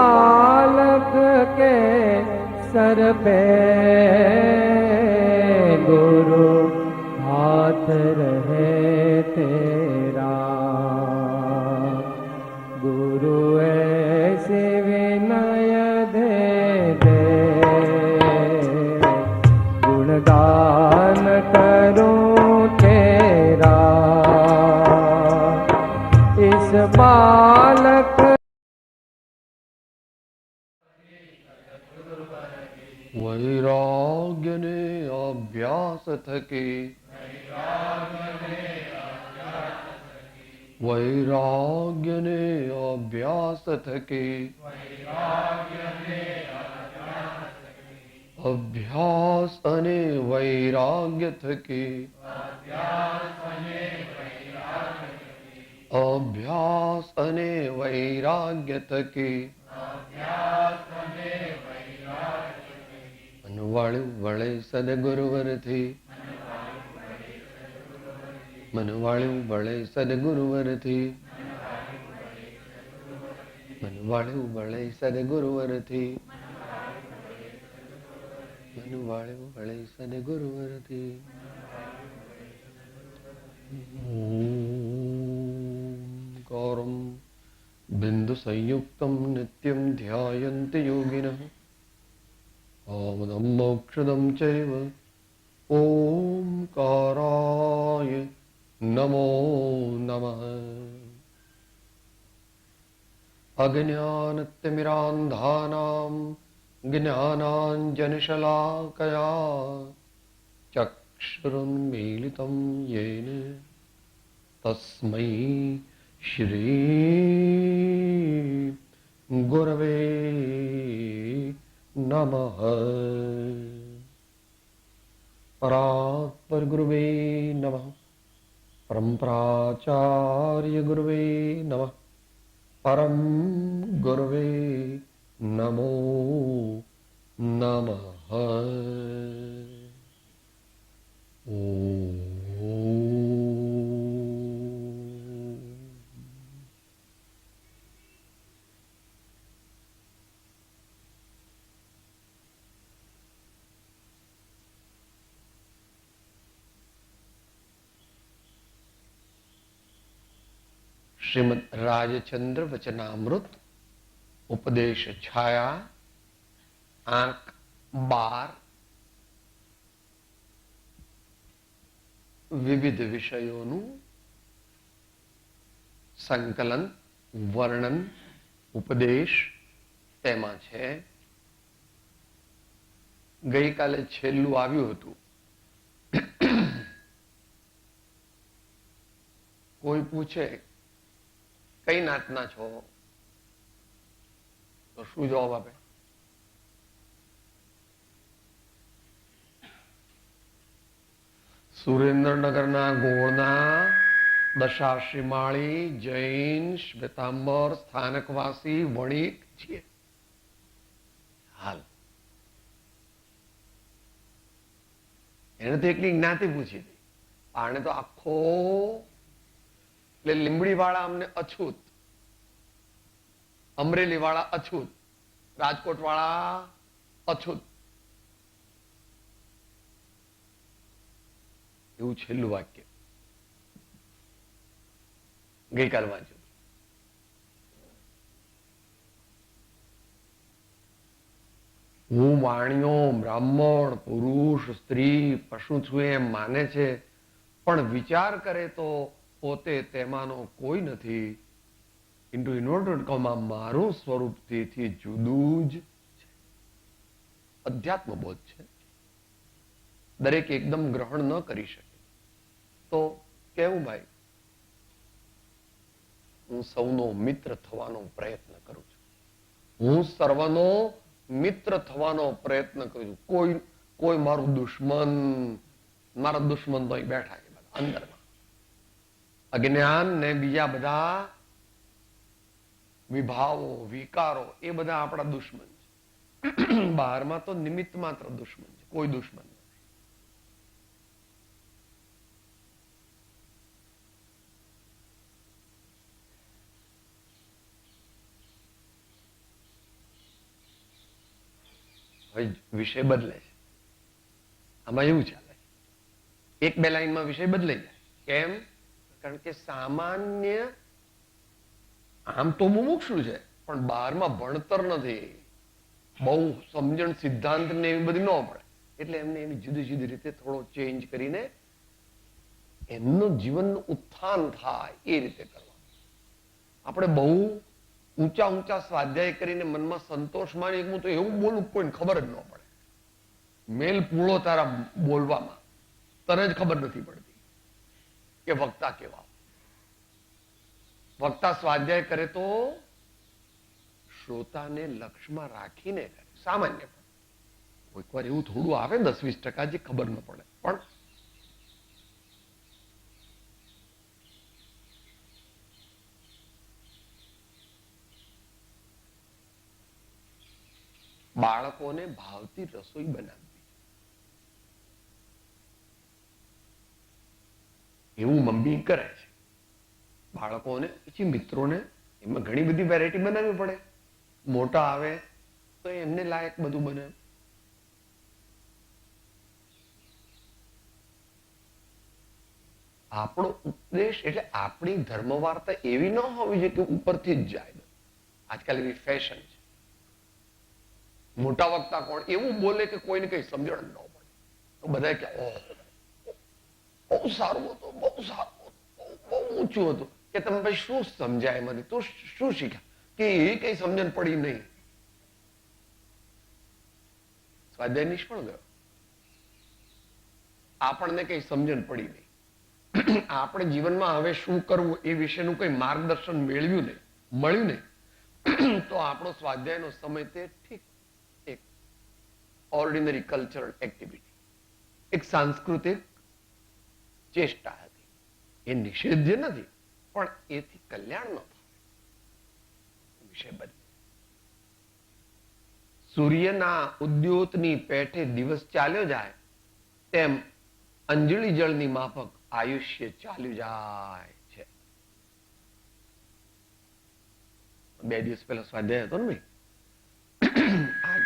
बालक के सर पे गुरु हाथ रहे तेरा। गुरु ऐसे विनय दे दे, गुणगान करूं तेरा। इस बालक वैराग्य ने अभ्यास थके, वैराग्य ने अभ्यास थके, अभ्यास अने वैराग्य थके, अभ्यास अने वैराग्य थके, मनवाळू वळे सद्गुरुवर थी, मनवाळू वळे सद्गुरुवर थी, मनवाळू वळे सद्गुरुवर थी, मनवाळू वळे सद्गुरुवर थी। ओंकारं बिंदु संयुक्तं नित्यं ध्यायन्ति योगिनः। आमदं मोक्षदं चैव ओंकाराय नमो नमः। अज्ञानतिमिरान्धानां ज्ञानाञ्जनशलाकया चक्षुरुन्मीलितं येन तस्मै श्री गुरवे नमः। परात्पर गुरुवे नमः, परम्पराचार्य गुरुवे नमः, परम गुरुवे नमो नमः। ओम। श्रीमद् राजचंद्र वचनामृत उपदेश छाया आंक 12 विविध विषयों संकलन वर्णन उपदेश तेमा छे। गई काले छेल्लू आव्युं हतुं। कोई पूछे कई नातना छो तो शू जवाब आपे? सुरेन्द्रनगरना गोळना दशाश्रीमाળી जैन श्वेतांबर स्थानकवासी वणिक छे। हाल एने तो एकली ज्ञाति पूछी थी, आने तो आखो લીંબડી વાળા અમને અછૂત, અમરેલી વાળા અછૂત, રાજકોટ વાળા અછૂત, એવું છેલ્લું વાક્ય ગઈકાલ વાંચ્યું। હું વાણિયો બ્રાહ્મણ પુરુષ સ્ત્રી પશુ છું એમ માને છે, પણ વિચાર કરે તો પોતે તેમાંનો કોઈ નથી। ઇન્ટુ ઇન્વર્ટેડ કોમા મારું સ્વરૂપ તેથી જુદું જ છે। અધ્યાત્મ બોધ છે, દરેક એકદમ ગ્રહણ ન કરી શકે તો કેવું ભાઈ? હું સૌનો મિત્ર થવાનો પ્રયત્ન કરું છું, હું સર્વનો મિત્ર થવાનો પ્રયત્ન કરું છું। કોઈ મારું દુશ્મન, મારા દુશ્મન તો અહીં બેઠા છે અંદરમાં। અજ્ઞાન ને બીજા બધા વિભાવો વિકારો એ બધા આપણા દુશ્મન છે। બહારમાં તો નિમિત્ત માત્ર દુશ્મન છે, કોઈ દુશ્મન નથી। હવે વિષય બદલે છે. આમાં એવું ચાલે છે, 1-2 લાઈનમાં વિષય બદલાઈ જાય. કેમ? કારણ કે સામાન્ય આમ તો મુમુક્ષુ છે, પણ બહારમાં ભણતર નથી, બહુ સમજણ સિદ્ધાંત ને એવી બધી ન પડે, એટલે એમને એની જુદી જુદી રીતે થોડો ચેન્જ કરીને એમનું જીવનનું ઉત્થાન થાય એ રીતે કરવાનું. આપણે બહુ ઊંચા ઊંચા સ્વાધ્યાય કરીને મનમાં સંતોષ માની, હું તો એવું બોલું કોઈને ખબર જ ન પડે, મેલ પૂળો તારા બોલવામાં તને જ ખબર નથી પડતી કે વક્તા કેવા. વક્તા સ્વાધ્યાય કરે તો શ્રોતાને લક્ષમાં રાખીને કરે. સામાન્ય કોઈક વાર એવું થોડું આવે 10-20% જે ખબર ન પડે, પણ બાળકોને ભાવતી રસોઈ બનાવવી, એવું મમ્મી કરે છે. બાળકોને પછી મિત્રોને એમાં ઘણી બધી વેરાયટી બનાવવી પડે. મોટા આવે તો એમને લાયક બધું બને. આપણો ઉપદેશ એટલે આપણી ધર્મ વાર્તા એવી ન હોવી જોઈએ કે ઉપરથી જ જાય. આજકાલ એવી ફેશન છે. મોટા વક્તા કોણ એવું બોલે કે કોઈને કઈ સમજણ ન પડે, તો બધા કે ઓહ બહુ સારું હતું, બહુ સારું હતું, બહુ ઊંચું હતું. કે તમે ભાઈ શું સમજાય મને, તો શું શીખ્યા? કે એ કઈ સમજણ પડી નહીં. સ્વાધ્યાય નિષ્ફળ ગયો, આપણને કઈ સમજણ પડી નહીં. આપણે જીવનમાં હવે શું કરવું એ વિશેનું કઈ માર્ગદર્શન મળ્યું નહીં, તો આપણો સ્વાધ્યાયનો સમય તે ઠીક એક ઓર્ડિનરી કલ્ચરલ એક્ટિવિટી, એક સાંસ્કૃતિક ચેષ્ટા હતી. એ નિષેધ્ય નથી, પણ એથી કલ્યાણ ન થાય. વિષય બદલે. સૂર્યના ઉદ્યોતની પેઠે દિવસ ચાલ્યો જાય તેમ અંજળી જળની માફક આયુષ્ય ચાલ્યું જાય છે. 2 દિવસ પહેલા સ્વાધ્યાય હતો ને ભાઈ, આ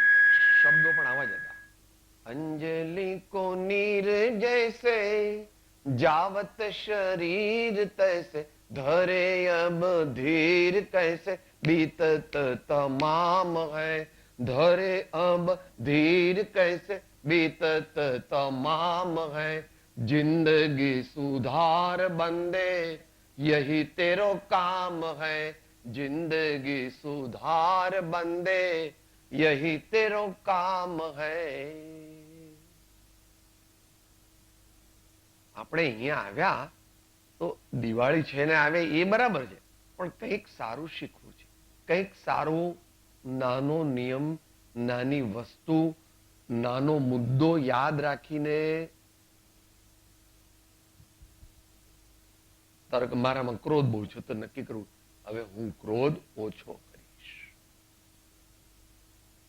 શબ્દો પણ આવા જ હતા. અંજલિ કો નીર જૈસે જાવત શરીર તૈસે ધરે અબ ધીર કૈસે બીતત તમામ હૈ, ધરે અબ ધીર કૈસે बीतत तमाम है, जिंदगी सुधार बंदे यही तेरो काम है, जिंदगी सुधार बंदे यही तेरो काम है. આપણે અહીંયા આવ્યા તો દિવાળી છે ને આવે એ બરાબર છે, પણ કંઈક સારું શીખવું છે, કંઈક સારો નાનો નિયમ, નાની વસ્તુ, નાનો મુદ્દો યાદ રાખીને ધારો કે મારામાં ક્રોધ બહુ છે તો નક્કી કરવું હવે હું ક્રોધ ઓછો કરીશ.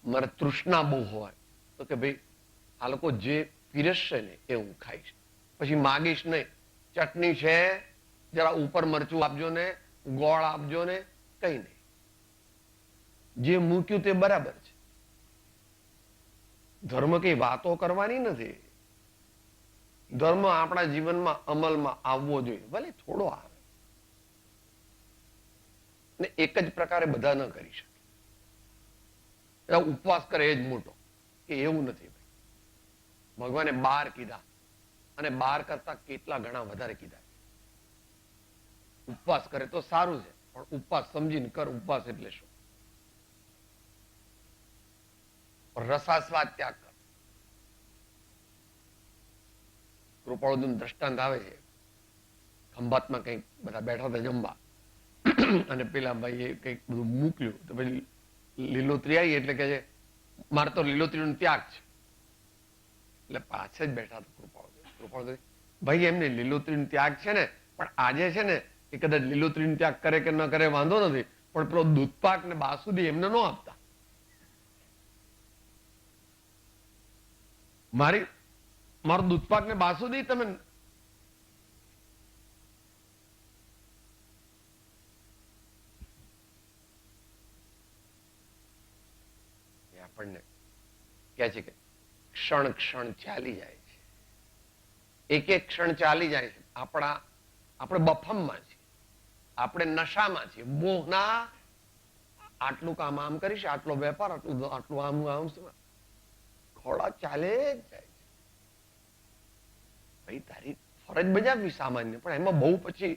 મારે તૃષ્ણા બહુ હોય તો કે ભાઈ આ લોકો જે પીરસશે ને એ હું ખાઈશ, પછી માગીશ નહીં. ચટણી છે જરા ઉપર મરચું આપજો ને, ગોળ આપજો ને, કઈ નહીં. જે મૂક્યું તે બરાબર છે. ધર્મ કઈ વાતો કરવાની નથી. ધર્મ આપણા જીવનમાં અમલમાં આવવો જોઈએ, ભલે થોડો આવે ને એક જ પ્રકારે બધા ન કરી શકે. એટલે ઉપવાસ કરે એ જ મોટો, કે એવું નથી ભાઈ. ભગવાને 12 કીધા અને 12 કરતા કેટલા ગણા વધારે કીધા. ઉપવાસ કરે તો સારું છે, પણ ઉપવાસ સમજીને કર. ઉપવાસ એટલે શું? રસાસ્વાદ ત્યાગ કર. કૃપાળુનું દ્રષ્ટાંત આવે છે. ખંભાતમાં કંઈક બધા બેઠા હતા જમવા અને પેલા ભાઈએ કંઈક બધું મૂક્યું તો પછી લીલોતરી આવી એટલે કે છે મારે તો લીલોતરીનો ત્યાગ છે. એટલે પાછળ જ બેઠા હતા કૃપાળુ. ભાઈ એમને લીલોતરીનો ત્યાગ છે ને, પણ આજે છે ને એ કદાચ લીલોતરીનો ત્યાગ કરે કે ન કરે વાંધો નથી, પણ પેલો દૂધપાક ને બાસુદી એમને ન આપતા. મારો દૂધપાક ને બાસુદી તમે આપણને કહે છે કે ક્ષણ ક્ષણ ચાલી જાય છે, એક એક ક્ષણ ચાલી જાય છે. આપણે બફામમાં છીએ, આપણે નશામાં છીએ, મોહના. આટલું કામ આમ કરીશ, આટલો વેપાર, આટલું આમ ખોળા ચાલે જ જાય છે. ભાઈ તારી ફરજ બજાવવી સામાન્ય, પણ એમાં બહુ પછી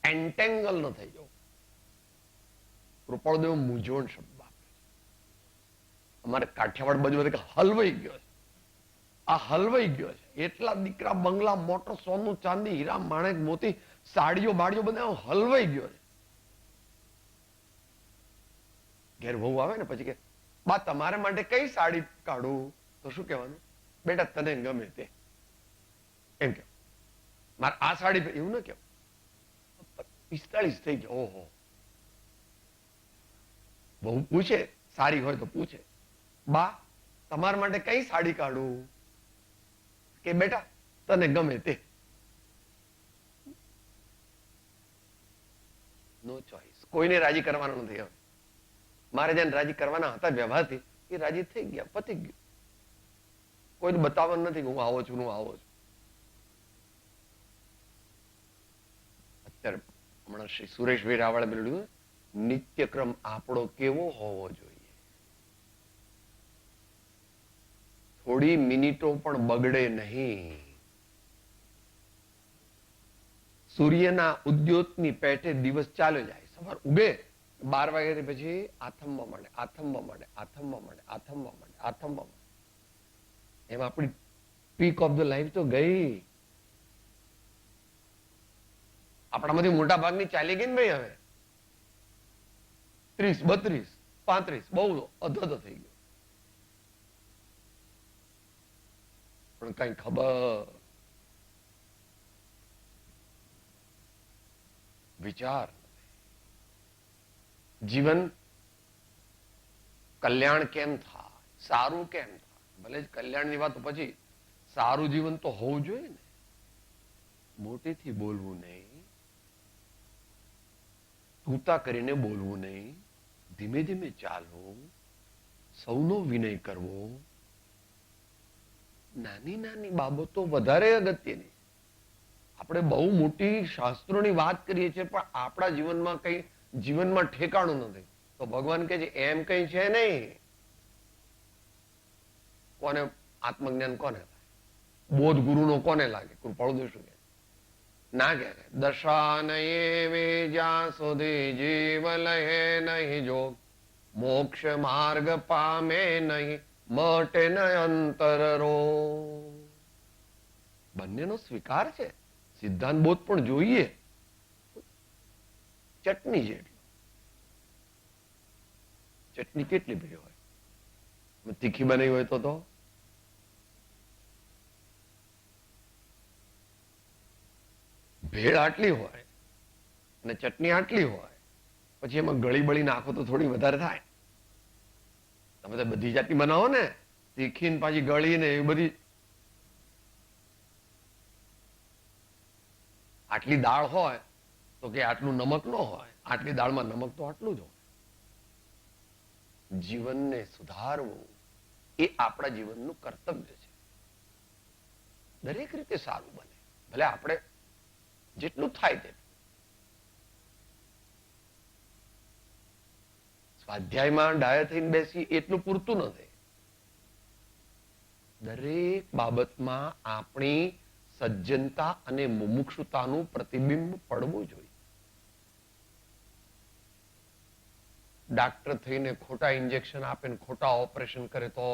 એન્ટેંગલ ન થઈ જવું. કૃપાળુદેવ મૂંઝવણ શબ્દ વાપરે છે. અમારે કાઠિયાવાડ બાજુ હલવાઈ ગયો છે, આ હલવાઈ ગયો છે. એટલા દીકરા, બંગલા, મોટર, સોનું, ચાંદી, હીરા, માણેક, મોતી, સાડીઓ બાડીઓ બધા હલવાઈ ગયો છે. ઘેર વહુ આવે ને પછી કે બા તમારા માટે કઈ સાડી કાઢું, તો શું કહેવાનું? બેટા તને ગમે તે એમ કે. મારે આ સાડી એવું ન કેવું. 45 થઈ ગયા. ઓહો. બહુ પૂછે, સારી હોય તો પૂછે, બા તમારા માટે કઈ સાડી કાઢું? કે બેટા તને ગમે તે. નો ચોઈસ. કોઈને રાજી કરવાનો નથી હવે. મારે જેને રાજી કરવાના હતા વ્યવહારથી, એ રાજી થઈ ગયા, પતી ગયું. કોઈને બતાવવાનું નથી કે હું આવો છું, હું આવો છું. અત્યારે હમણાં શ્રી સુરેશભાઈ રાવળે બોલ્યું, નિત્યક્રમ આપણો કેવો હોવો જોઈએ? થોડી મિનિટો પણ બગડે નહીં. સૂર્યના ઉદ્યોતની પેટે દિવસ ચાલ્યો જાય. સવાર ઉગે 12 વાગ્યા પછી આથમવા માંડે, આથમવા માંડે, આથમવા માંડે, આથમવા માંડે, આથમવા માંડે. એમાં આપણી પીક ઓફ ધ લાઈફ તો ગઈ. આપણામાંથી મોટા ભાગની ચાલી ગઈ ને ભાઈ. હવે 30, 32, 35 બહુ અધધ થઈ ગયો. પણ કઈ ખબર, વિચાર, જીવન કલ્યાણ કેમ થાય, સારું કેમ થાય? ભલે જ કલ્યાણની વાત પછી સારું જીવન તો હોવું જોઈએ ને. મોટેથી બોલવું નહીં, તૂતા કરીને બોલવું નહીં, ધીમે ધીમે ચાલવું, સૌનો વિનય કરવો. નાની નાની બાબતો વધારે અગત્યની. આપણે બહુ મોટી શાસ્ત્રોની વાત કરીએ છીએ, પણ આપણા જીવનમાં કઈ જીવનમાં ઠેકાણું નથી. તો ભગવાન કહે છે એમ કઈ છે નહીં. કોને આત્મજ્ઞાન કોને લાગે? બોધ ગુરુનો કોને લાગે? કૃપાળુદેવ શું કહે? ના કે દશાનયે વે જ્યાં સુધી જીવ લહે નહીં જો, મોક્ષ માર્ગ પામે નહીં, મટે ન અંતર રો. બંનેનો સ્વીકાર છે. સિદ્ધાંત બોધ પણ જોઈએ. ચટણી જેટલી. ચટણી કેટલી બધી હોય? તીખી બનાવી હોય તો ભેળ આટલી હોય અને ચટણી આટલી હોય, પછી એમાં ગળી બળી નાખો તો થોડી વધારે થાય. તમે તો બધી જાતની બનાવો ને, તીખી ને પાછી ગળી ને એવી બધી. આટલી દાળ હોય તો કે આટલું નમક ન હોય, આટલી દાળમાં નમક તો આટલું જ હોય. જીવનને સુધારવું એ આપણા જીવનનું કર્તવ્ય છે. દરેક રીતે સારું બને, ભલે આપણે જેટલું થાય તેટલું. સ્વાધ્યાયમાં ડાયા થઈને બેસી એટલું પૂરતું નથી. દરેક બાબતમાં આપણી સજ્જનતા અને મુમુક્ષુતાનું પ્રતિબિંબ પડવું જોઈએ. ડાક્ટર થઈને ખોટા ઇન્જેક્શન આપે ને ખોટા ઓપરેશન કરે તો,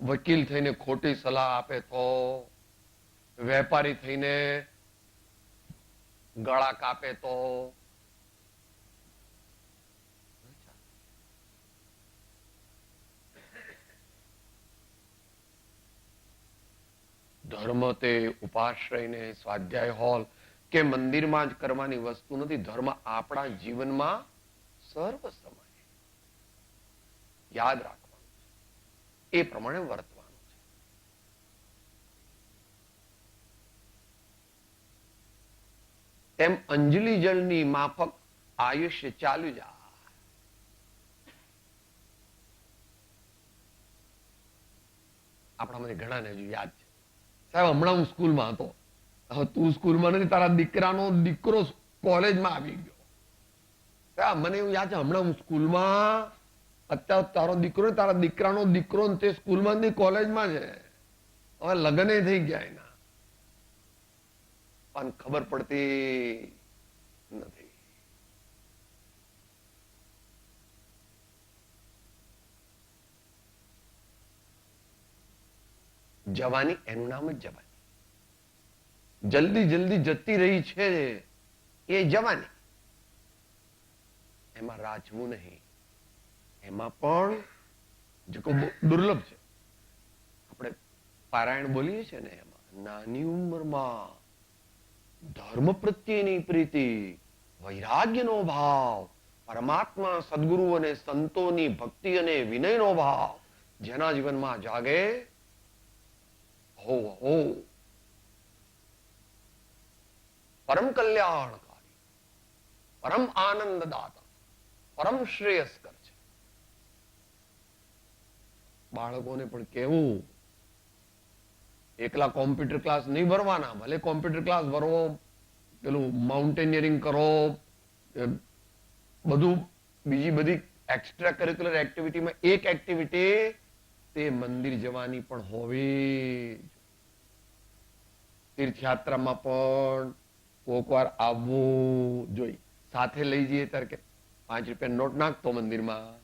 વકીલ થઈને ખોટી સલાહ આપે તો, વેપારી થઈને ગળા કાપે તો, ધર્મ તે ઉપાશ્રયને સ્વાધ્યાય હોલ કે મંદિરમાં જ કરવાની વસ્તુ નથી. ધર્મ આપણા જીવનમાં સર્વ સમયે યાદ રાખવાનું છે, એ પ્રમાણે વર્તવાનું છે. તેમ અંજલિ જળની માફક આયુષ્ય ચાલ્યું જાય. આપણામાંથી ઘણાને હજુ યાદ છે. સાહેબ હમણાં હું સ્કૂલમાં હતો. હવે તું સ્કૂલમાં નથી, તારા દીકરાનો દીકરો કોલેજમાં આવી ગયો. સાહેબ મને એવું યાદ છે, હમણાં હું સ્કૂલમાં, અત્યારે તારો દીકરો ને તારા દીકરાનો દીકરો ને તે સ્કૂલમાં નહીં કોલેજમાં છે. હવે લગ્ન થઈ ગયા એના, પણ ખબર પડતી નથી. જવાની એનું નામ જ જવાની. જલ્દી જલ્દી જતી રહી છે એ જવાની. એમાં રાજવું નહીં. એમાં પણ જે દુર્લભ છે. આપણે પારાયણ બોલીએ છીએ ને, એમાં નાની ઉંમરમાં ધર્મ પ્રત્યેની પ્રીતિ, વૈરાગ્યનો ભાવ, પરમાત્મા સદગુરુ અને સંતોની ભક્તિ અને વિનયનો ભાવ જેના જીવનમાં જાગે, હો હો પરમ કલ્યાણકારી, પરમ આનંદદાતા, પરમ શ્રેયસ્કર છે. બાળકોને પણ કેવું, એકલા કોમ્પ્યુટર ક્લાસ નહીં ભરવાના. ભલે કોમ્પ્યુટર ક્લાસ ભરવો, પેલું માઉન્ટેનિયરિંગ કરો, બધું બીજી બધી એક્સ્ટ્રા કરિક્યુલર એક્ટિવિટીમાં એક એક્ટિવિટી તે મંદિર જવાની પણ હોવી. તીર્થયાત્રામાં પણ કોક વાર આવવું જોઈએ. સાથે લઈ જઈએ ત્યારે કે 5 રૂપિયા નોટ નાખતો મંદિરમાં.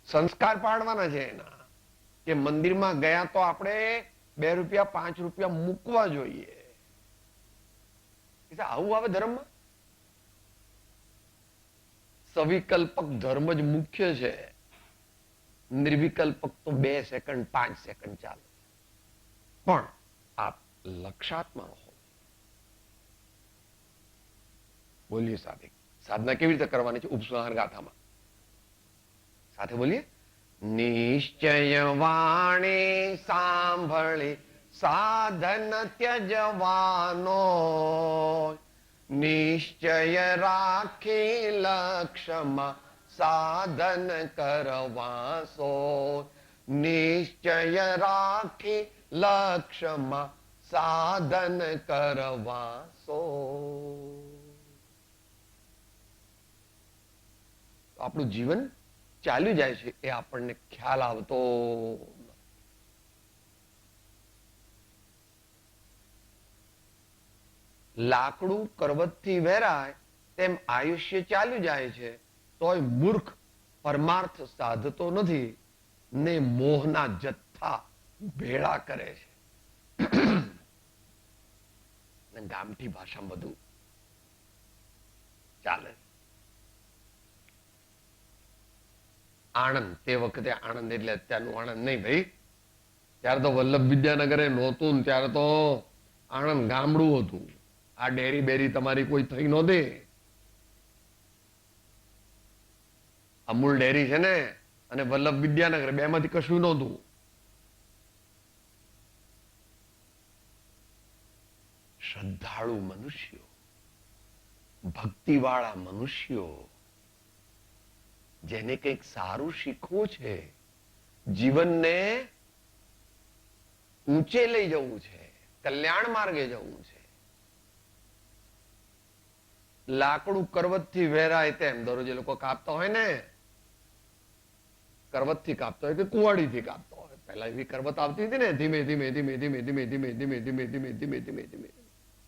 સંસ્કાર પાડવાના છે એના, કે મંદિરમાં ગયા તો આપણે 2 રૂપિયા 5 રૂપિયા મૂકવા જોઈએ. આવું આવે ધર્મમાં. સવિકલ્પક ધર્મ જ મુખ્ય છે. નિર્વિકલ્પક તો 2 સેકન્ડ 5 સેકન્ડ ચાલે. પણ આપ લક્ષાત્મા રહો. બોલીએ સાથે. સાધના કેવી રીતે કરવાની છે? ઉપસંહાર ગાથામાં સાથે બોલીએ. નિશ્ચય વાણી સાંભળી સાધન ત્યજવાનો, નિશ્ચય રાખી લક્ષ્યમાં સાધન કરવાસો, નિશ્ચય રાખી લક્ષ્યમાં સાધન કરવાસો. આપણું જીવન ચાલ્યું જાય છે એ આપણને ખ્યાલ આવતો. લાકડું કરવતથી વેરાય તેમ આયુષ્ય ચાલ્યું જાય છે, તોય મૂર્ખ પરમાર્થ સાધતો નથી ને મોહના જથ્થા ભેળા કરે છે. ગામઠી ભાષામાં બધું ચાલે. આણંદ, તે વખતે આણંદ એટલે અત્યારનું આણંદ નહીં ભાઈ. ત્યારે તો વલ્લભ વિદ્યાનગરે નહોતું ને, ત્યારે તો આણંદ ગામડું હતું. આ ડેરી બેરી તમારી કોઈ થઈ નહોતી. અમૂલ ડેરી છે ને અને વલ્લભ વિદ્યાનગર, બે માંથી કશું નહોતું. શ્રદ્ધાળુ મનુષ્યો, ભક્તિવાળા મનુષ્યો, જેને કંઈક સારું શીખવું છે, જીવનને ઊંચે લઈ જવું છે, કલ્યાણ માર્ગે જવું છે. લાકડું કરવતથી વેરાય તેમ દરરોજ એ લોકો કાપતા હોય ને, કરવતથી કાપતા હોય કે કુવાડીથી કાપતા હોય. પહેલા એવી કરવત આવતી હતી ને, ધીમે ધીમે ધીમે ધીમે ધીમે ધીમે ધીમે ધીમે ધીમે ધીમે ધીમે ધીમે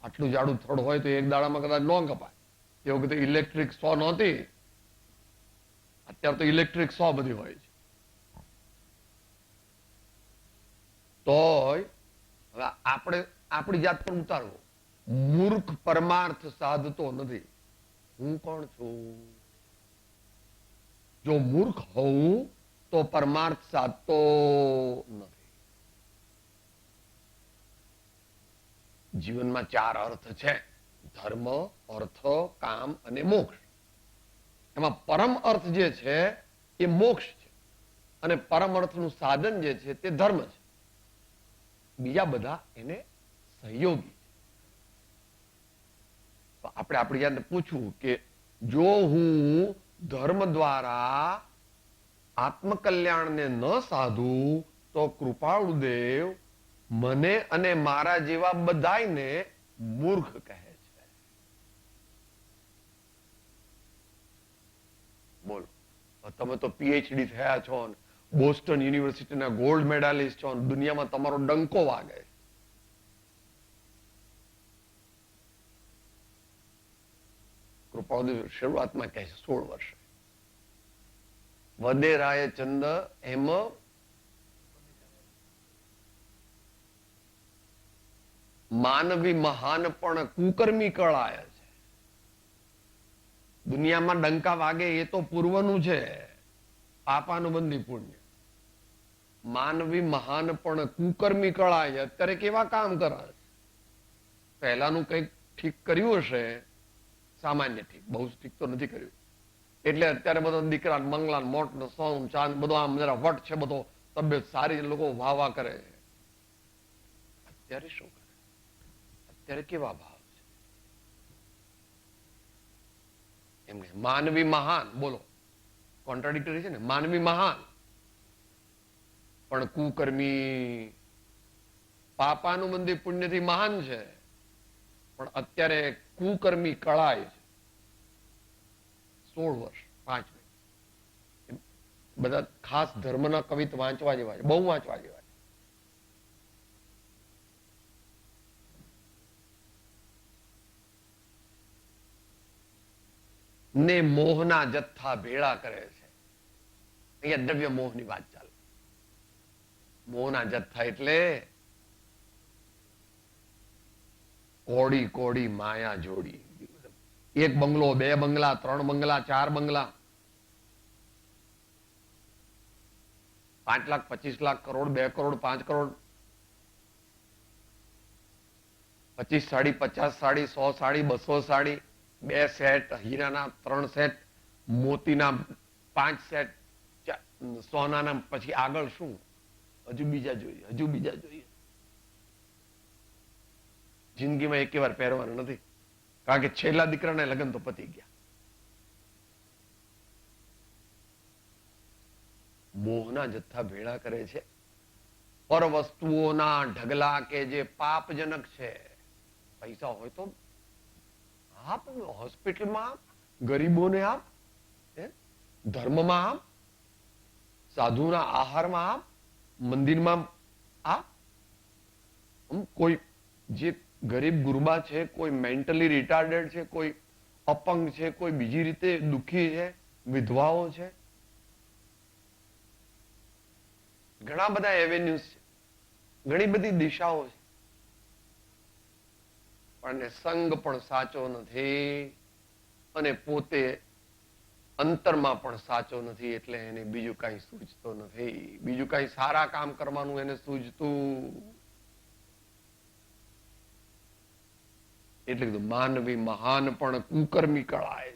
આટલું જાડું થડ હોય તો એક દાડામાં કદાચ ન કપાય. એ વખતે ઇલેક્ટ્રિક સો નહોતી. અત્યારે તો ઇલેક્ટ્રિક સો બધી હોય છે. તોય હવે આપણે આપણી જાત પર ઉતારવું. મૂર્ખ પરમાર્થ સાધતો નથી. હું કોણ છું? જો મૂર્ખ હોઉં તો પરમાર્થ સાધતો નથી. જીવનમાં 4 અર્થ છે: ધર્મ, અર્થ, કામ અને મોક્ષ. એમાં પરમ અર્થ જે છે એ મોક્ષ છે, અને પરમ અર્થનું સાધન જે છે તે ધર્મ છે. બીજા બધા એને સહયોગી છે. આપણે આપણી જાતને પૂછવું કે જો હું ધર્મ દ્વારા આત્મકલ્યાણને ન સાધું તો કૃપાળુદેવ મને અને મારા જેવા બધાયને મૂર્ખ કહે છે. બોલો, તમે તો પીએચડી થયા છો, બોસ્ટન યુનિવર્સિટીના ગોલ્ડ મેડાલિસ્ટ છો, દુનિયામાં તમારો ડંકો વાગે. કૃપાળુદેવ શરૂઆતમાં કહે છે 16 વર્ષે વડેરાય ચંદ એમ માનવી મહાન પણ કુકર્મી કળાય છે. દુનિયામાં ડંકા વાગે એ તો પૂર્વનું છે, પાપાનુબંધી પુણ્ય. માનવી મહાન પણ કુકર્મી કળાય છે. અત્યારે કેવા કામ કરે છે? પહેલાનું કંઈક ઠીક કર્યું હશે, સામાન્ય ઠીક, બહુ ઠીક તો નથી કર્યું. એટલે અત્યારે બધો દીકરા મંગલા મોટ સોન ચાંદ બધો આમ જરા વટ છે, બધો તબિયત સારી, લોકો વાવા કરે. અત્યારે શું કરે? અત્યારે કેવા ભાવ છે એમને? માનવી મહાન, બોલો, કોન્ટ્રાડિક્ટરી છે ને. માનવી મહાન પણ કુકર્મી, પાપાનુબંધી પુણ્યથી મહાન છે, પણ અત્યારે કુકર્મી કળાય છે. 16 વર્ષ 5 મિનિટ. બધા ખાસ ધર્મના કવિત વાંચવા જેવા છે, બહુ વાંચવા જેવા છે. ને મોહના જથ્થા ભેળા કરે છે. અહીંયા દ્રવ્ય મોહની વાત ચાલે. મોહના જથ્થા એટલે કોડી કોડી માયા જોડી. એક બંગલો, 2 બંગલા, 3 બંગલા, 4 બંગલા, 5 લાખ, 25 લાખ, કરોડ, 2 કરોડ, 5 કરોડ, 25 સાડી, 50 સાડી, 100 સાડી, 200 સાડી, 2 સેટ હીરાના, 3 સેટ મોતીના, 5 સેટ સોનાના. પછી આગળ શું? હજુ બીજા જોઈએ, હજુ બીજા જોઈએ. જિંદગીમાં એક વાર પહેરવાનું નથી, કારણ કે છેલ્લા દીકરાને લગ્ન તો પતી ગયા. મોહના જથ્થા ભેળા કરે છે. પર વસ્તુઓના ઢગલા કે જે પાપજનક છે. પૈસા હોય તો આપ, હોસ્પિટલમાં આપ, ગરીબોને આપ, ધર્મમાં આપ, સાધુના આહારમાં આપ, મંદિરમાં આપ. કોઈ જે ગરીબ ગુરબા છે, કોઈ મેન્ટલી રિટાર્ડેડ છે, કોઈ અપંગ છે, કોઈ બીજી રીતે દુઃખી છે, વિધવાઓ છે, ઘણા બધા એવેન્યુઝ છે, ઘણી બધી દિશાઓ છે. પણ સંગ પણ સાચો નથી અને પોતે અંતરમાં પણ સાચો નથી, એટલે એને બીજું કઈ સૂઝતો નથી, બીજું કઈ સારા કામ કરવાનું એને સૂઝતું. એટલે કીધું માનવી મહાન પણ કુકર્મી કળાય.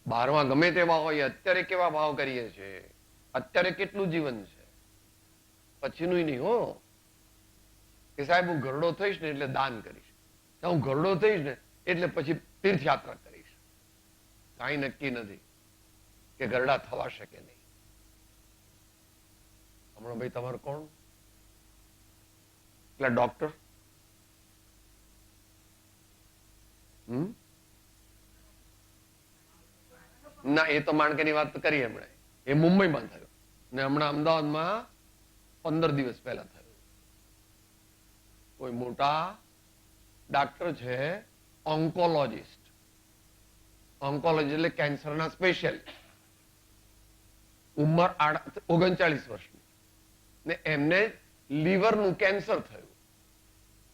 12માં ગમે તેવા હોય, અત્યારે કેવા ભાવ કરીએ છે, અત્યારે કેટલું જીવન છે, પછીનું નહીં. હો કે સાહેબ હું ઘરડો થઈશ ને એટલે દાન કરીશ, હું ઘરડો થઈશ ને એટલે પછી તીર્થયાત્રા કરીશ. કાંઈ નક્કી નથી કે ઘરડા થવાશે કે નહીં. હમણાં ભાઈ તમારું કોણ? એટલે ડોક્ટર ના, એ તો માણકેની વાત કરી હમણાં. એ મુંબઈમાં થયું ને હમણાં અમદાવાદમાં 15 દિવસ પહેલા થયું. કોઈ મોટા ડાક્ટર છે, ઓન્કોલોજીસ્ટ. ઓન્કોલોજી એટલે કેન્સરના સ્પેશિયલિસ્ટ. ઉંમર 39 વર્ષની ને એમને લીવરનું કેન્સર થયું.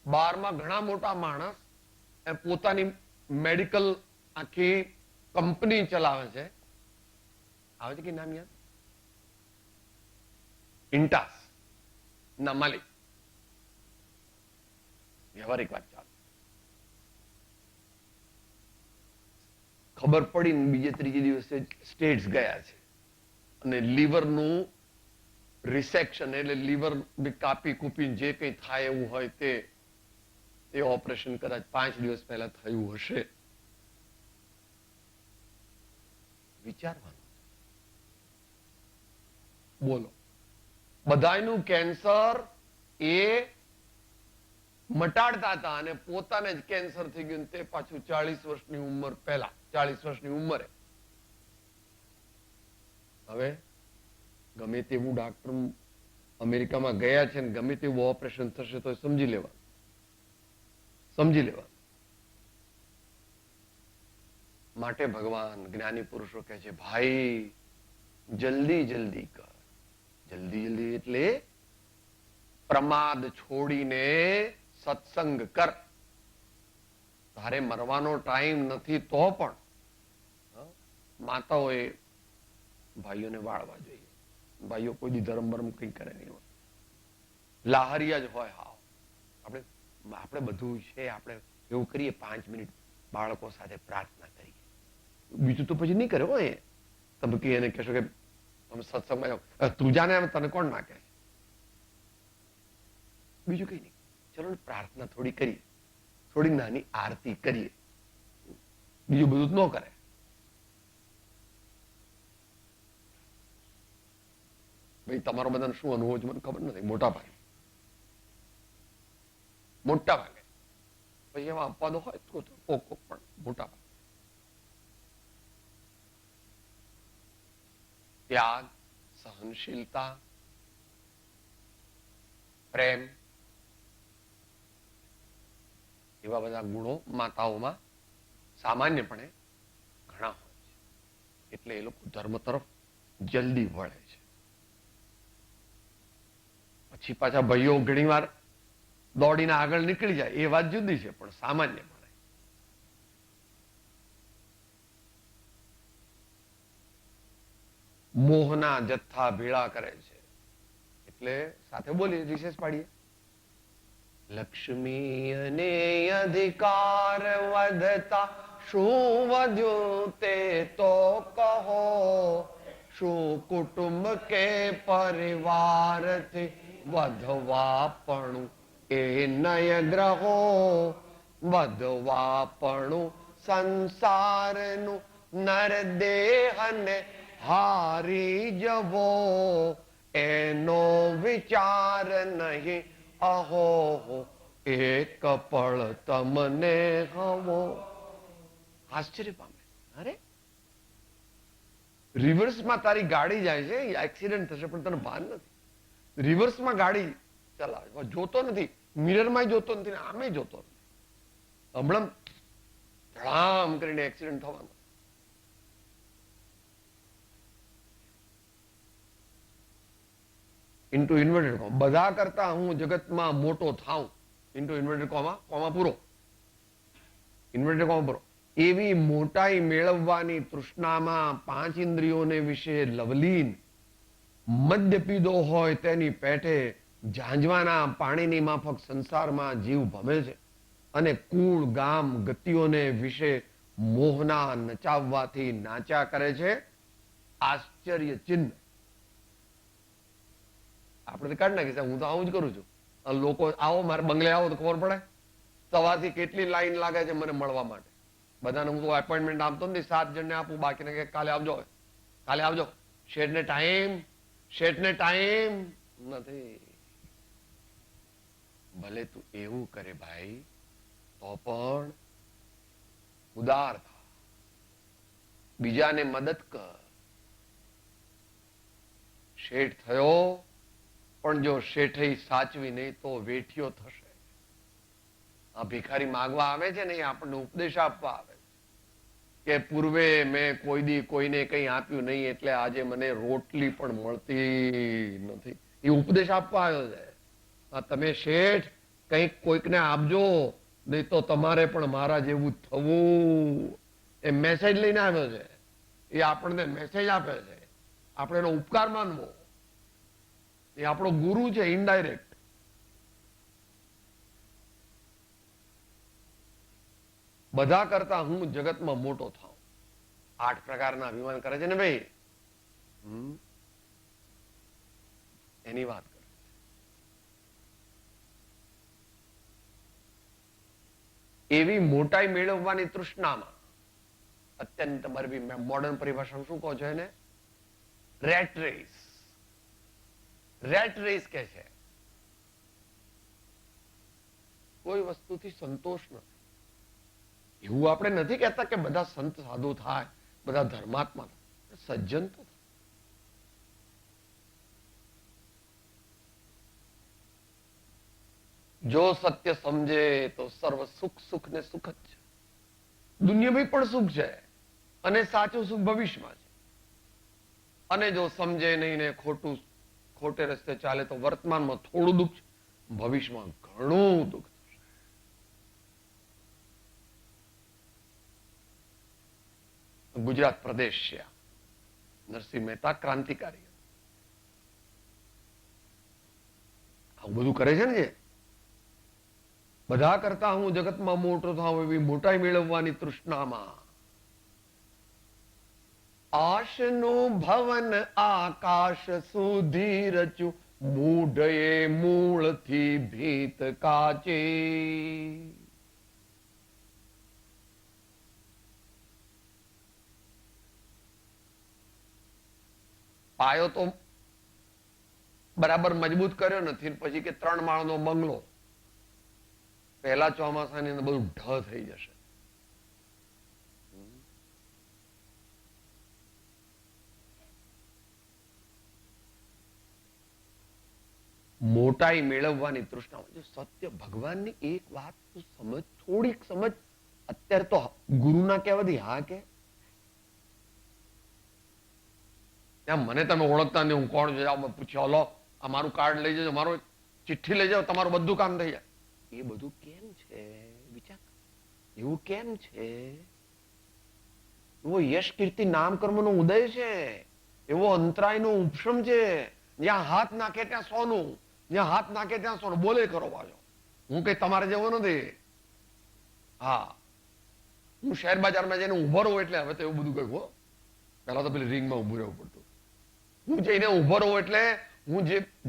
12માં ઘણા મોટા માણસ પોતાની મેડિકલ આખી કંપની ચલાવે છે. આવે છે કે નામ યાદ? ઇન્ટાસ ના માલિક. વ્યવહારિક વાત ચાલે. ખબર પડી ને બીજે ત્રીજે દિવસે સ્ટેટ્સ ગયા છે અને લીવરનું રિસેક્શન એટલે લીવર કાપી કૂપીને જે કંઈ થાય એવું હોય તે ઓપરેશન કદાચ 5 દિવસ પહેલા થયું હશે. વિચારવાનું. બોલો, બધાયનું કેન્સર એ મટાડતા હતા અને પોતાને જ કેન્સર થઈ ગયું, તે પાછું 40 વર્ષની ઉંમર પહેલા, 40 વર્ષની ઉંમરે. હવે ગમે તેવું ડાક્ટર અમેરિકામાં ગયા છે ને ગમે તેવું ઓપરેશન થશે તો સમજી લેવાનું, સમજી લેવાનું. માટે ભગવાન જ્ઞાની પુરુષો કહે છે, ભાઈ જલ્દી જલ્દી કર. જલ્દી જલ્દી એટલે પ્રમાદ છોડીને સત્સંગ કર. તારે મરવાનો ટાઈમ નથી તો પણ માતાઓએ ભાઈઓને વાળવા જોઈએ. ભાઈઓ કોઈ દી ધર્મ બરમ કઈ કરે નહીં, લાહરિયા જ હોય. હાવ આપણે બધું છે, આપણે એવું કરીએ 5 મિનિટ બાળકો સાથે પ્રાર્થના કરીએ, બીજું તો પછી નહીં કરે હોય. તમે એને કહેશો કે તમે સત્સંગમાં તું જાને, તને કોણ ના કહે, બીજું કઈ નહીં. ચલો પ્રાર્થના થોડી કરીએ, થોડી નાની આરતી કરીએ, બીજું બધું ન કરે. ભાઈ તમારો બધાને શું અનુભવ છે મને ખબર નથી, મોટા ભાગે પછી એમાં અપવાદો હોય કોક પણ મોટા ભાગે. ત્યાગ, સહનશીલતા, પ્રેમ, એવા બધા ગુણો માતાઓમાં સામાન્યપણે ઘણા હોય છે, એટલે એ લોકો ધર્મ તરફ જલ્દી વળે છે. પછી પાછા ભાઈઓ ઘણી વાર દોડીને આગળ નીકળી જાય, એ વાત જુદી છે, પણ સામાન્ય મળે. મોહના જથ્થા ભેળા કરે છે, એટલે સાથે બોલીએ, રિસેસ પાડીએ. લક્ષ્મી અને અધિકાર વધતા શું વધ્યું તે તો કહો, શું કુટુંબ કે પરિવારથી વધવાપણું એ નય ગ્રહો, વધવાપણું સંસારનું નરદેહને હારી જવો, એનો વિચાર નહીં અહો, એક પળ તમને હવો. આશ્ચર્ય પામે. અરે રિવર્સમાં તારી ગાડી જાય છે, એક્સિડન્ટ થશે પણ તને ભાન નથી. રિવર્સમાં ગાડી ચલાવે, જોતો નથી, મિરરમાં જોતો નથી, આમે જોતો નથી. હમણાં ધડામ કરીને એક્સિડન્ટ થવાનો. ઇન્ટુ ઇન્વર્ટેડ કોમા, બધા કરતા હું જગતમાં મોટો થાઉં, ઇન્ટુ ઇન્વર્ટેડ કોમા, કોમા પૂરો, ઇન્વર્ટેડ કોમા પૂરો. એવી મોટાઈ મેળવવાની તૃષ્ણામાં 5 ઇન્દ્રિયોને વિશે લવલીન મદ્ય પીધો હોય તેની પેટે ઝાંઝવાના પાણીની માફક સંસારમાં જીવ ભમે છે, અને કુળ ગામ ગતિઓને વિશે મોહના નચાવવાથી નાચ્યા કરે છે. આશ્ચર્ય ચિહ્ન આપણે કાઢી નાખીએ. હું તો આવું જ કરું છું. લોકો આવો મારે બંગલે આવો તો ખબર પડે સવારથી કેટલી લાઈન લાગે છે મને મળવા માટે. બધાને હું તો એપોઇન્ટમેન્ટ આપતો નથી, 7 જણને આપું, બાકીને કે કાલે આવજો, કાલે આવજો. શેઠને ટાઈમ નથી. ભલે તું એવું કરે ભાઈ તો પણ ઉદાર થા, બીજાને મદદ કર. શેઠ થયો પણ જો શેઠે સાચવી નહીં તો વેઠિયો થશે. આ ભિખારી માંગવા આવે છે ને, એ આપણને ઉપદેશ આપવા આવે કે પૂર્વે મેં કોઈ દી કોઈને કઈ આપ્યું નહીં એટલે આજે મને રોટલી પણ મળતી નથી. એ ઉપદેશ આપવા આવ્યો છે. તમે શેઠ કંઈક કોઈકને આપજો, નહીં તો તમારે પણ મારા જેવું થવું. એ મેસેજ લઈને આવ્યો છે. એ આપણને મેસેજ આપે છે, આપણે એનો ઉપકાર માનવો. એ આપણો ગુરુ છે ઇનડાયરેક્ટ. બધા કરતા હું જગતમાં મોટો થાઉં. 8 પ્રકારના અભિમાન કરે છે ને ભાઈ, એની વાત કરે છે. એવી મોટાઈ મેળવવાની તૃષ્ણામાં અત્યંત તમારી બી મોડર્ન પરિભાષામાં શું કહો છો એને? Rate race. રેટ રેસ કે છે. કોઈ વસ્તુથી સંતોષ નથી. એવું આપણે નથી કહેતા કે બધા સંત સાધુ થાય, બધા ધર્માત્મા થાય, સજ્જન તો થાય. જો સત્ય સમજે તો સર્વ સુખ સુખ ને સુખ જ છે. દુનિયામાં પણ સુખ છે અને સાચું સુખ ભવિષ્યમાં છે. અને જો સમજે નહીં ને ખોટે રસ્તે ચાલે તો વર્તમાનમાં થોડું દુઃખ છે, ભવિષ્યમાં ઘણું દુઃખ. ગુજરાત પ્રદેશ છે. નરસિંહ મહેતા ક્રાંતિકારી આવું બધું કરે છે ને. જે બધા કરતા હું જગતમાં મોટો થાઉં એવી મોટાઈ મેળવવાની તૃષ્ણામાં આશનું ભવન આકાશ સુધી રચ્યું, મૂઢએ મૂળથી ભીત કાચે. પાયો તો બરાબર મજબૂત કર્યો નથી, પછી કે 3 માળનો બંગલો પહેલા ચોમાસાની અંદર બધું ઢ થઈ જશે. મોટાઈ મેળવવાની તૃષ્ણા. સત્ય ભગવાનની એક વાત તું સમજ, થોડીક સમજ. અત્યારે તો ગુરુના કહેવાથી હા કે ત્યાં મને તમે ઓળખતા નહીં, હું કોણ છું પૂછ્યો, લો આ મારું કાર્ડ લઈ જજો, મારો ચિઠ્ઠી લઈ જાઓ, તમારું બધું કામ થઈ જાય. એ બધું કેમ છે વિચાર? એવું કેમ છે? એવો યશ કીર્તિ નામ કર્મનો ઉદય છે, એવો અંતરાયનો ઉપશમ છે. જ્યાં હાથ નાખે ત્યાં સોનું, જ્યાં હાથ નાખે ત્યાં સોનું. બોલે કરો પાછો. હું કઈ તમારે જેવો નથી. હા, હું શેર બજારમાં જઈને ઉભો રહું એટલે હવે તો એવું બધું કહ્યું. પેલા તો પેલી રિંગમાં ઉભું રહેવું પડતું. હું જઈને ઉભો રહું એટલે હું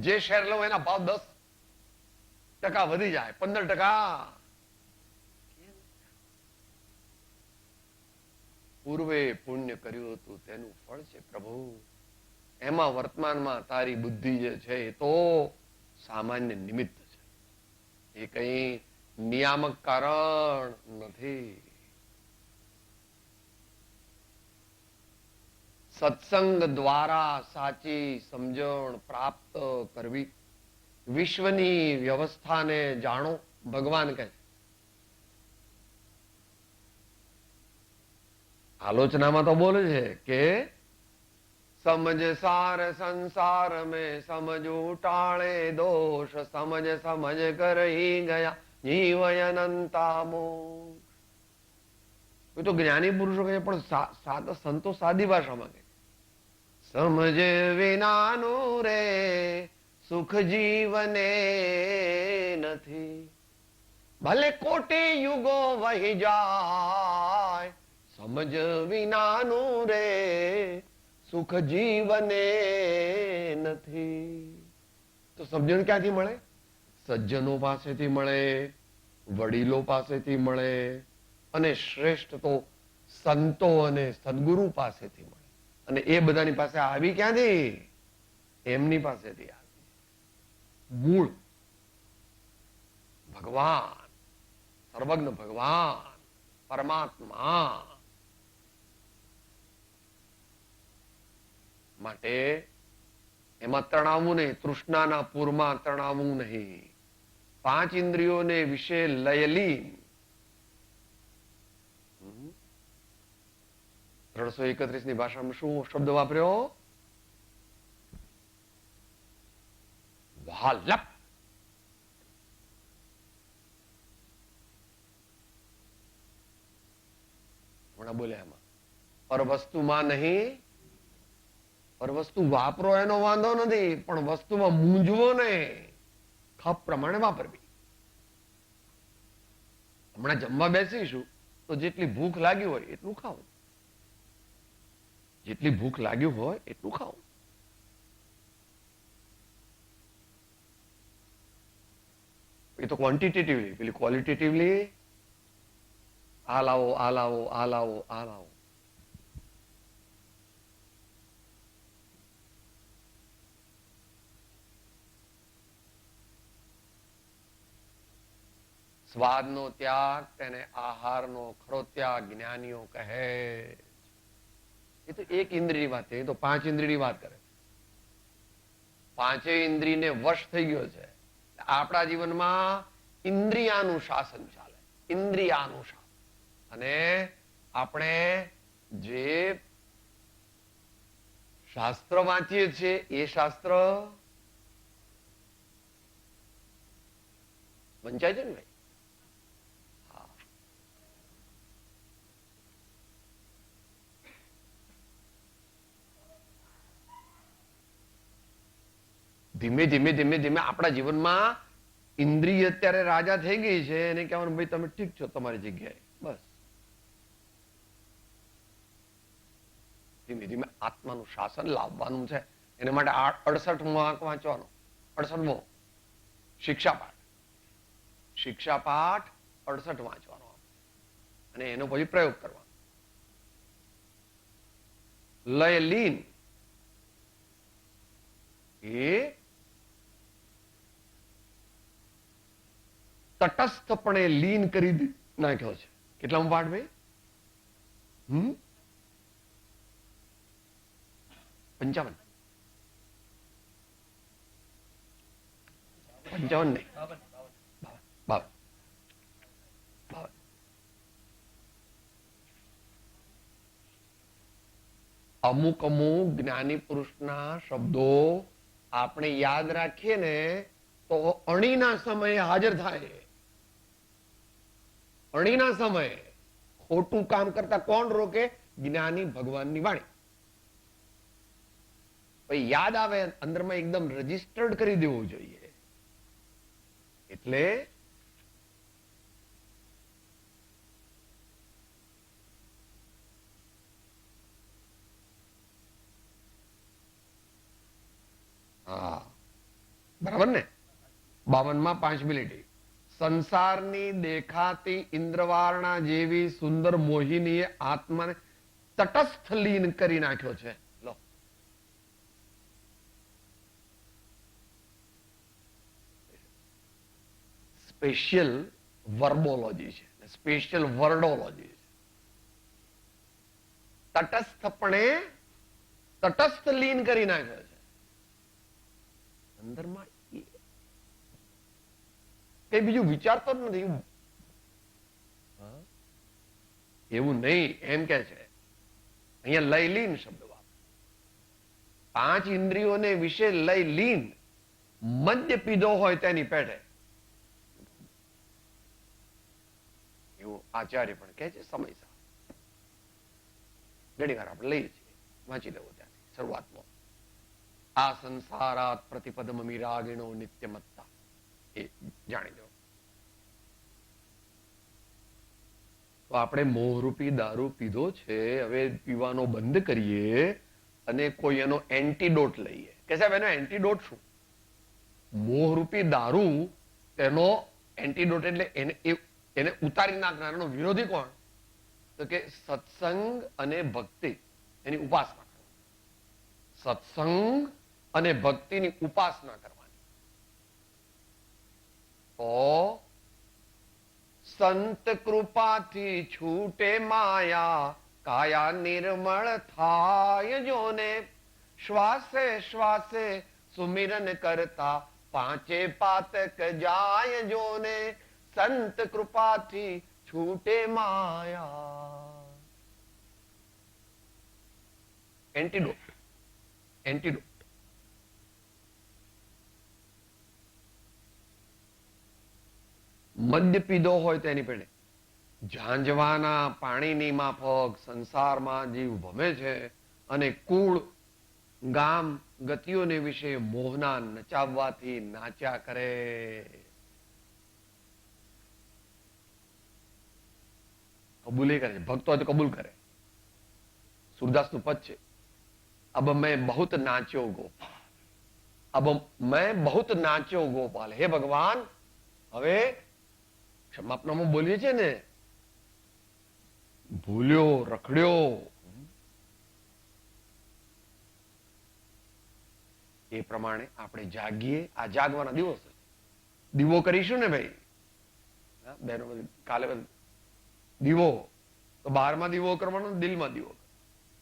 જે શેર લઉં એના ભાવ 10% વધી જાય, 15%. પૂર્વે પુણ્ય કર્યું હતું તેનું ફળ છે પ્રભુ. એમાં વર્તમાનમાં તારી બુદ્ધિ જે છે એ તો સામાન્ય નિમિત્ત છે, એ કઈ નિયામક કારણ નથી. સત્સંગ દ્વારા સાચી સમજણ પ્રાપ્ત કરવી. વિશ્વની વ્યવસ્થાને જાણો. ભગવાન કહે આલોચનામાં તો બોલે છે કે સમજ સાર સંસાર મેં સમજો ટાળે દોષ, સમજ સમજ કર હી ગયા જીવ અનંતા મોક્ષ. એ તો જ્ઞાની પુરુષો કહે, પણ સંતો સાદી ભાષામાં કહે સમજ વિનાનું રે સુખ જીવને નથી. ભલે કોટી યુગો વહી જાય, સમજ વિનાનું રે સુખ જીવને નથી. તો સમજણ ક્યાંથી મળે? સજ્જનો પાસેથી મળે, વડીલો પાસેથી મળે, અને શ્રેષ્ઠ તો સંતો અને સદગુરુ પાસેથી મળે. અને એ બધાની પાસે આવી ક્યાંથી? એમની પાસેથી આવી. મૂળ ભગવાન, સર્વજ્ઞ ભગવાન, પરમાત્મા. માટે એમાં તણાવવું નહીં, તૃષ્ણાના પૂરમાં તણાવવું નહીં. 5 ઇન્દ્રિયોને વિશે લયેલી 331 ની ભાષામાં શું શબ્દ વાપર્યો? વાલપ. હમણાં બોલે એમાં પર વસ્તુમાં નહીં. પર વસ્તુ વાપરો એનો વાંધો નથી, પણ વસ્તુમાં મૂંઝવો નહીં, ખપ પ્રમાણે વાપરવી. હમણાં જમવા બેસીશું તો જેટલી ભૂખ લાગી હોય એટલું ખાવું, જેટલી ભૂખ લાગ્યું હોય એટલું ખાવું. એ તો ક્વોન્ટિટેટિવલી. પેલી ક્વોલિટેટિવલી આ લાવો, આ લાવો, આ લાવો, આ લાવો. સ્વાદનો ત્યાગ તેને આહારનો ખરો ત્યાગ જ્ઞાનીઓ કહે. એ તો એક ઇન્દ્રિયની વાત છે, એ તો 5 ઇન્દ્રિયની વાત કરે. 5 ઇન્દ્રિયને વશ થઈ ગયો છે. આપણા જીવનમાં ઇન્દ્રિયાનું શાસન ચાલે, ઇન્દ્રિયાનું શાસન. અને આપણે જે શાસ્ત્ર વાંચીએ છીએ એ શાસ્ત્ર વંચાય છે ને ભાઈ. ધીમે ધીમે ધીમે ધીમે આપણા જીવનમાં ઇન્દ્રિય અત્યારે રાજા થઈ ગઈ છે. એને કહેવાનું ભાઈ તમે ઠીક છો તમારી જગ્યાએ, બસ. ધીમે ધીમે આત્માનું શાસન લાવવાનું છે. એના માટે 68મો આંક વાંચવાનો. 68મો શિક્ષાપાઠ. શિક્ષાપાઠ 68 વાંચવાનો અને એનો પછી પ્રયોગ કરવાનો. લય લીન એ તટસ્થપણે લીન કરી નાખ્યો છે. કેટલામો પાઠ ભાઈ? 55 નહીં, 52. અમુક અમુક જ્ઞાની પુરુષના શબ્દો આપણે યાદ રાખીએ ને તો અણીના સમયે હાજર થાય. અણીના સમયે ખોટું કામ કરતા કોણ રોકે? જ્ઞાની ભગવાનની વાણી. પછી યાદ આવે અંદરમાં એકદમ રજીસ્ટર્ડ કરી દેવું જોઈએ. એટલે બરાબર ને? 52માં 5મી લીટી. સંસારની દેખાતી ઇન્દ્રવારણા જેવી સુંદર મોહિનીએ આત્માને તટસ્થ લીન કરી નાખ્યો છે. લો, સ્પેશિયલ વર્બોલોજી છે, સ્પેશિયલ વર્ડોલોજી છે. તટસ્થપણે તટસ્થ લીન કરી નાખ્યો છે. અંદરમાં કઈ બીજું વિચારતો જ નથી. એવું નહીં એમ કે છે અહીંયા. લય લીન શબ્દ વાપરે. 5 ઇન્દ્રિયોને વિશે લય લીન, મદ્ય પીધો હોય તેની પેટે, એવું આચાર્ય પણ કહે છે. સમય સા ઘણી વાર આપણે લઈએ છીએ, વાંચી લેવો ત્યાંથી શરૂઆતમાં. આ સંસારાત પ્રતિપદમમી રાગિણો નિત્યમત્તા, એ જાણી લો. તો આપણે મોહરૂપી દારૂ પીધો છે, હવે પીવાનો બંધ કરીએ અને કોઈ એનો એન્ટીડોટ લઈએ. કે સાહેબ એનો એન્ટીડોટ શું? મોહરૂપી દારૂ તેનો એન્ટીડોટ એટલે એને ઉતારી નાખનારનો વિરોધી કોણ? તો કે સત્સંગ અને ભક્તિ, એની ઉપાસના કરવાની. સત્સંગ અને ભક્તિની ઉપાસના કરવાની. તો સંત કૃપાથી છૂટે માયા, કાયા નિર્મળ થાય જોને, શ્વાસે શ્વાસે સુમિરન કરતા, 5 પાતક જાય જોને, સંત કૃપાથી છૂટે માયા. એન્ટીડોટ. એન્ટીડોટ. મદ્ય પીધો હોય તો એની પેટે ઝાંઝવાના પાણીની માફક સંસારમાં જીવ ભમે છે અને કુળ ગામ ગતિઓને વિશે મોહના નચાવવાથી નાચ્યા કરે. કબૂલે કરે છે. ભક્તો હોય તો કબૂલ કરે. સુરદાસનું પદ છે, અબ મેં બહુત નાચ્યો ગોપાલ, અબ મેં બહુત નાચ્યો ગોપાલ. હે ભગવાન, હવે ક્ષમાપનામાં બોલીએ છીએ ને, ભૂલ્યો, રખડ્યો. એ પ્રમાણે આપણે જાગીએ. આ જાગવાના દિવસ. દીવો કરીશું ને ભાઈ, બહેનો કાલે દીવો તો બહારમાં દીવો કરવાનો ને દિલમાં દીવો,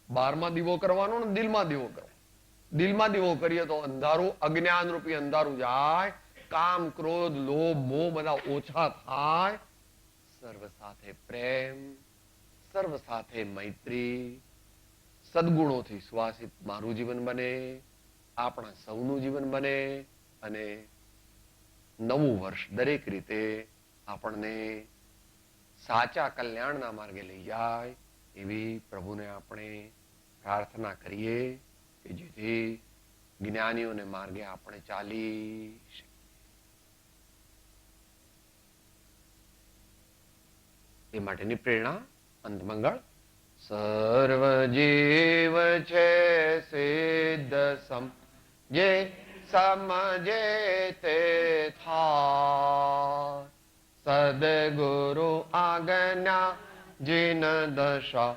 બહારમાં દીવો કરવાનો ને દિલમાં દીવો કરવાનો. દિલમાં દીવો કરીએ તો અંધારું, અજ્ઞાન રૂપી અંધારું જાય, કામ ક્રોધ લોભ મોહ બધા ઓછા થાય, સર્વ સાથે પ્રેમ, સર્વ સાથે મૈત્રી, સદગુણોથી સુવાસિત મારું જીવન બને, આપણા સૌનું જીવન બને અને નવું વર્ષ દરેક રીતે આપણને સાચા કલ્યાણના માર્ગે લઈ જાય એવી પ્રભુને આપણે પ્રાર્થના કરીએ કે જેથી જ્ઞાનીઓને માર્ગે આપણે ચાલી શકીએ. એ માટેની પ્રેરણા અંતમંગળ. સર્વ જીવ છે સિદ્ધ સમ જે સમજે તે થાય, સદગુરુ આજ્ઞા જીન દશા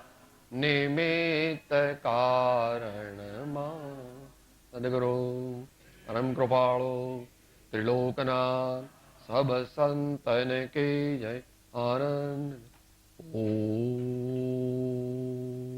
નિમિત્ત કારણમાં. સદગુરુ પરમ કૃપાળો ત્રિલોકના સબ સંતન કી જય. આનંદ. ઓમ.